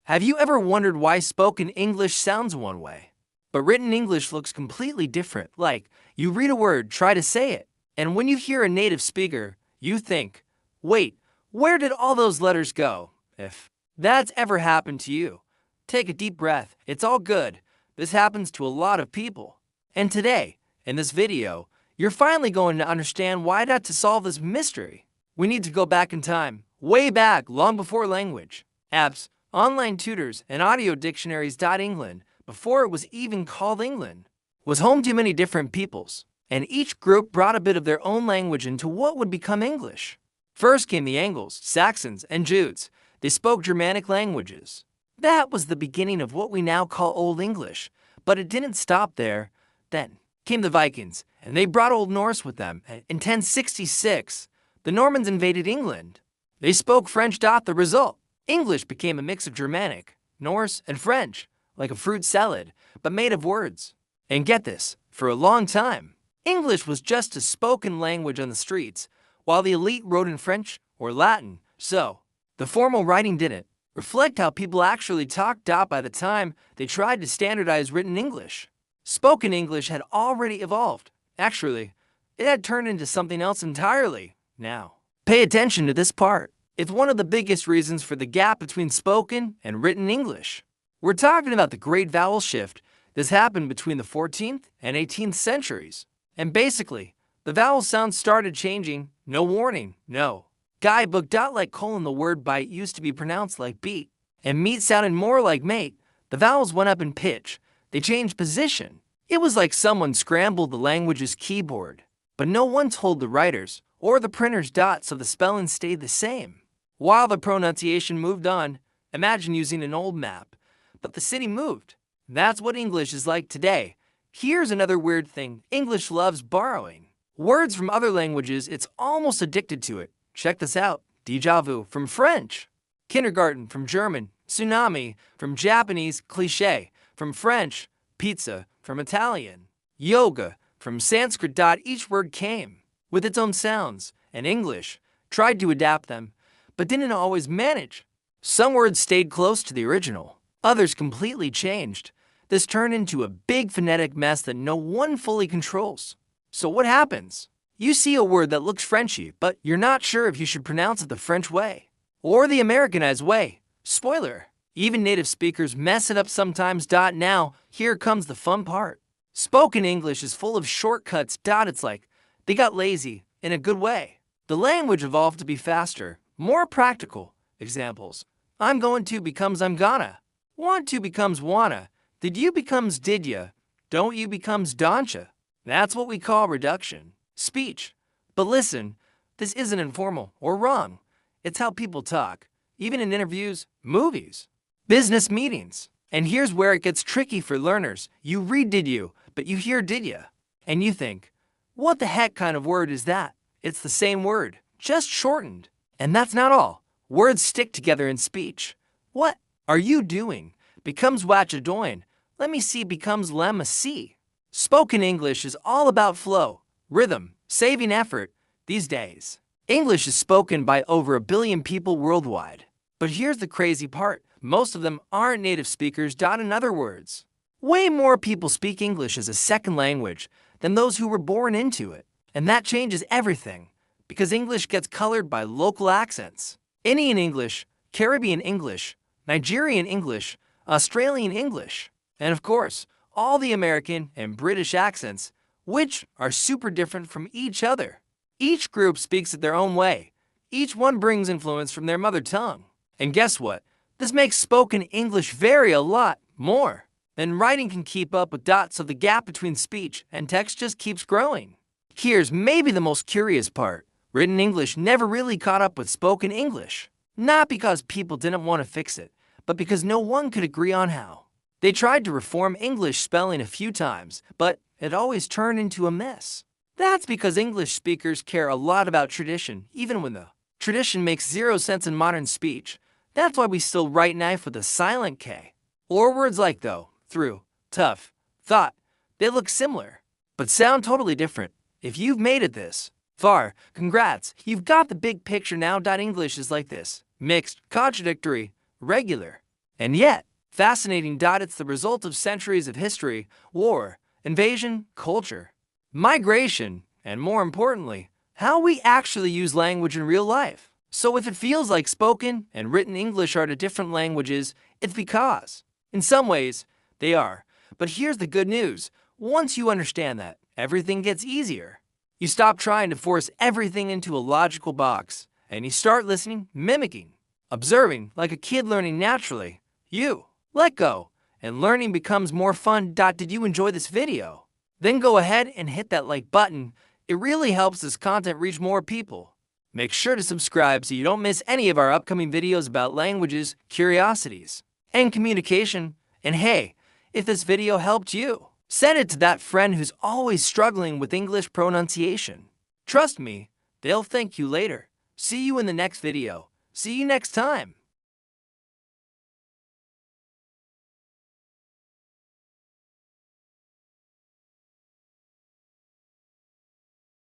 Have you ever wondered why spoken English sounds one way, but written English looks completely different? Like, you read a word, try to say it, and when you hear a native speaker, you think, wait, where did all those letters go? If that's ever happened to you, take a deep breath. It's all good. This happens to a lot of people. And today, in this video, you're finally going to understand why. To solve this mystery, we need to go back in time, way back, long before language, apps, online tutors, and audio dictionaries. England, before it was even called England, was home to many different peoples, and each group brought a bit of their own language into what would become English. First came the Angles, Saxons, and Jutes. They spoke Germanic languages. That was the beginning of what we now call Old English, but it didn't stop there. Then came the Vikings, and they brought Old Norse with them. In 1066, the Normans invaded England. They spoke French. The result, English became a mix of Germanic, Norse, and French, like a fruit salad, but made of words. And get this, for a long time, English was just a spoken language on the streets, while the elite wrote in French or Latin. So, the formal writing didn't reflect how people actually talked. By the time they tried to standardize written English, spoken English had already evolved. Actually, it had turned into something else entirely. Now, pay attention to this part. It's one of the biggest reasons for the gap between spoken and written English. We're talking about the Great Vowel Shift. This happened between the 14th and 18th centuries. And basically, the vowel sounds started changing. No warning, no guidebook. Like colon, the word bite used to be pronounced like beat, and meat sounded more like mate. The vowels went up in pitch. They changed position. It was like someone scrambled the language's keyboard. But no one told the writers or the printers. So the spelling stayed the same, while the pronunciation moved on. Imagine using an old map, but the city moved. That's what English is like today. Here's another weird thing. English loves borrowing words from other languages. It's almost addicted to it. Check this out. Déjà vu from French, kindergarten from German, tsunami from Japanese, cliché from French, pizza from Italian, yoga from Sanskrit. Each word came with its own sounds, and English tried to adapt them, but didn't always manage. Some words stayed close to the original, others completely changed. This turned into a big phonetic mess that no one fully controls. So what happens? You see a word that looks Frenchy, but you're not sure if you should pronounce it the French way or the Americanized way. Spoiler, even native speakers mess it up sometimes. Now, here comes the fun part. Spoken English is full of shortcuts. It's like they got lazy in a good way. The language evolved to be faster, more practical. Examples: I'm going to becomes I'm gonna. Want to becomes wanna. Did you becomes did ya. Don't you becomes don'tcha. That's what we call reduction speech. But listen, this isn't informal or wrong. It's how people talk, even in interviews, movies, business meetings. And here's where it gets tricky for learners. You read did you, but you hear did ya, and you think, what the heck kind of word is that? It's the same word, just shortened. And that's not all. Words stick together in speech. What are you doing becomes wachadoin. Let me see becomes lemma see. Spoken English is all about flow, rhythm, saving effort. These days, English is spoken by over 1 billion people worldwide. But here's the crazy part. Most of them aren't native speakers. In other words, way more people speak English as a second language than those who were born into it. And that changes everything, because English gets colored by local accents. Indian English, Caribbean English, Nigerian English, Australian English, and of course, all the American and British accents, which are super different from each other. Each group speaks it their own way. Each one brings influence from their mother tongue. And guess what? This makes spoken English vary a lot more than writing can keep up with. So the gap between speech and text just keeps growing. Here's maybe the most curious part. Written English never really caught up with spoken English. Not because people didn't want to fix it, but because no one could agree on how. They tried to reform English spelling a few times, but it always turned into a mess. That's because English speakers care a lot about tradition, even when the tradition makes zero sense in modern speech. That's why we still write knife with a silent K. Or words like though, through, tough, thought. They look similar, but sound totally different. If you've made it this far, congrats, you've got the big picture now. English is like this: mixed, contradictory, regular. And yet, fascinating. It's the result of centuries of history, war, invasion, culture, migration, and more importantly, how we actually use language in real life. So if it feels like spoken and written English are two different languages, it's because, in some ways, they are. But here's the good news. Once you understand that, everything gets easier. You stop trying to force everything into a logical box, and you start listening, mimicking, observing like a kid learning naturally. You let go, and learning becomes more fun. Did you enjoy this video? Then go ahead and hit that like button. It really helps this content reach more people. Make sure to subscribe so you don't miss any of our upcoming videos about languages, curiosities, and communication. And hey, if this video helped you, send it to that friend who's always struggling with English pronunciation. Trust me, they'll thank you later. See you in the next video. See you next time.